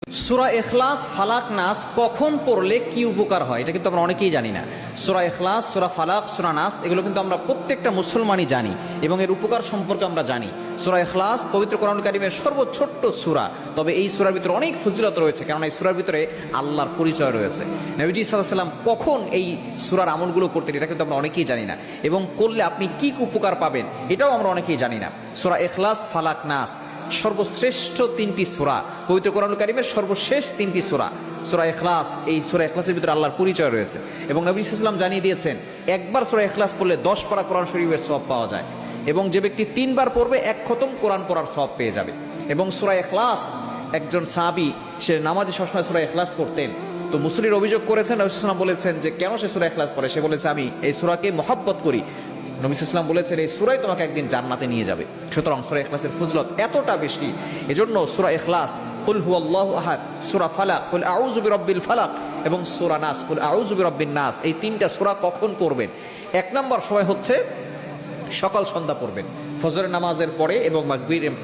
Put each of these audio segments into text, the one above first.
সূরা ইখলাস, ফালাক, নাস কখন পড়লে কি উপকার হয় এটা কিন্তু আমরা অনেকেই জানি না। সূরা ইখলাস, সূরা ফালাক, সূরা নাস এগুলো কিন্তু আমরা প্রত্যেকটা মুসলমানই জানি এবং এর উপকার সম্পর্কে আমরা জানি। সূরা ইখলাস পবিত্র কোরআনুল কারীমের সর্বছোট্ট সূরা, তবে এই সূরার ভিতরে অনেক ফজিলত রয়েছে, কারণ এই সূরার ভিতরে আল্লাহর পরিচয় রয়েছে। নবীজি সাল্লাল্লাহু আলাইহি ওয়াসাল্লাম কখন এই সূরার আমলগুলো করতেন এটা কিন্তু আমরা অনেকেই জানি না, এবং করলে আপনি কি উপকার পাবেন এটাও আমরা অনেকেই জানি না। সূরা ইখলাস, ফালাক, নাস সর্বশ্রেষ্ঠ তিনটি সূরা, পবিত্র কোরআনুল কারীমের সর্বশেষ তিনটি সূরা। সূরা ইখলাস, এই সূরা ইখলাসের ভিতরে আল্লাহর পরিচয় রয়েছে এবং নবী সাল্লাল্লাহু আলাইহি ওয়াসাল্লাম জানিয়ে দিয়েছেন একবার সূরা ইখলাস পড়লে 10 পারা কোরআন শরীফের সওয়াব পাওয়া যায়, এবং যে ব্যক্তি 3 বার পড়বে 1 খতম কোরআন পড়ার সওয়াব পেয়ে যাবে। এবং সূরা ইখলাস, একজন সাহাবী সে নামাজে সবসময় সূরা ইখলাস পড়তেন, তো মুসলির অভিযোগ করেছেন, নবী সাল্লাল্লাহু আলাইহি ওয়াসাল্লাম বলেছেন যে কেন সে সূরা ইখলাস পড়ে, সে বলেছে আমি এই সূরাকে মহব্বত করি। নবী সাল্লাল্লাহু আলাইহি ওয়াসাল্লাম বলেছেন এই সূরাই তোমাকে একদিন জান্নাতে নিয়ে যাবে। সুতরাং সূরা ইখলাসের ফজিলত এতটা বেশি, এজন্য সূরা ইখলাস, কুল হুয়াল্লাহু আহাদ, সূরা ফালাক, কুল আউযু বিরাব্বিল ফালাক, এবং সূরা নাস, কুল আউযু বিরাব্বিন নাস, এই তিনটা সূরা কখন পড়বেন? 1 নম্বর সময় হচ্ছে সকাল সন্ধ্যা পড়বেন, ফজরের নামাজের পরে এবং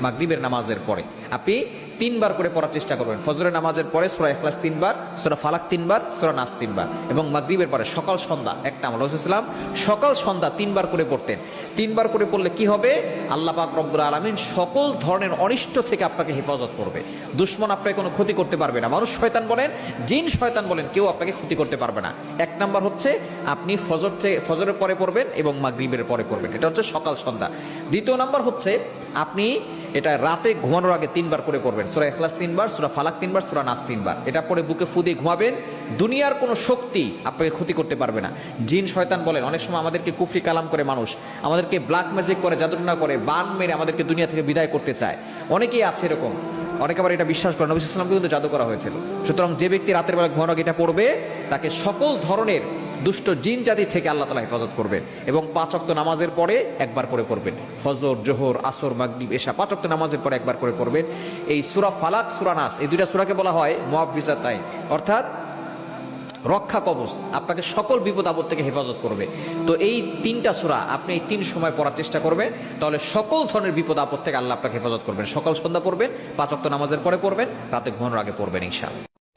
মাগরিবের নামাজের পরে। আপনি 3 বার করে পড়ার চেষ্টা করবেন। ফজরের নামাজের পরে সূরা ইখলাস 3 বার, সূরা ফালাক 3 বার, সূরা নাস 3 বার, এবং মাগরিবের পরে সকাল সন্ধ্যা একটা আমল। রাসূল সাল্লাল্লাহু আলাইহি ওয়াসাল্লাম সকাল সন্ধ্যা 3 বার করে পড়তেন। 3 বার করে পড়লে কি হবে? আল্লাহ পাক রব্বুল আলামিন সকল ধরনের অনিষ্ট থেকে আপনাকে হেফাজত করবে। দুশমন আপনাকে কোনো ক্ষতি করতে পারবে না। মানুষ শয়তান বলেন, জিন শয়তান বলেন, কেউ আপনাকে ক্ষতি করতে পারবে না। 1 নাম্বার হচ্ছে আপনি ফজরের পরে পড়বেন এবং মাগরিবের পরে পড়বেন, এটা হচ্ছে সকাল সন্ধ্যা। 2 নাম্বার হচ্ছে আপনি এটা রাতে ঘুমানোর আগে 3 বার করে পড়বেন। সূরা ইখলাস 3 বার, সূরা ফালাক 3 বার, সূরা নাস 3 বার। এটা পরে বুকে ফু দিয়ে ঘুমাবেন। দুনিয়ার কোনো শক্তি আপনাকে ক্ষতি করতে পারবে না। জিন শয়তান বলেন, অনেক সময় আমাদেরকে কুফরি কালাম করে মানুষ, আমাদেরকে ব্ল্যাক ম্যাজিক করে, জাদুটনা করে, বান মেরে আমাদেরকে দুনিয়া থেকে বিদায় করতে চায়। অনেকেই আছে এরকম, অনেকে আবার এটা বিশ্বাস করে। নবী সাল্লাল্লাহু আলাইহি ওয়াসাল্লামকে কিন্তু জাদু করা হয়েছিল। সুতরাং যে ব্যক্তি রাতের বেলা ঘুমানোর আগে এটা পড়বে, তাকে সকল ধরনের দুষ্ট জিন জাতি থেকে আল্লাহ তাআলা হেফাজত করবেন। এবং 5 ওয়াক্ত নামাজের পরে একবার করে পড়বেন। ফজর, জোহর, আসর, মাগরিব, এশা 5 ওয়াক্ত নামাজের পরে একবার করে পড়বেন। এই সূরা ফালাক, সূরা নাস, এই দুইটা সূরাকে বলা হয় মুআউযিজাতাইন, অর্থাৎ রক্ষা কবচ, আপনাকে সকল বিপদ আপদ থেকে হেফাজত করবে। তো এই 3টা সূরা আপনি এই 3 সময় পড়ার চেষ্টা করবেন, তাহলে সকল ধরনের বিপদ আপদ থেকে আল্লাহ আপনাকে হেফাজত করবেন। সকাল সন্ধ্যা পড়বেন, 5 ওয়াক্ত নামাজের পরে পড়বেন, রাতে ঘুমানোর আগে পড়বেন ইনশাআল্লাহ।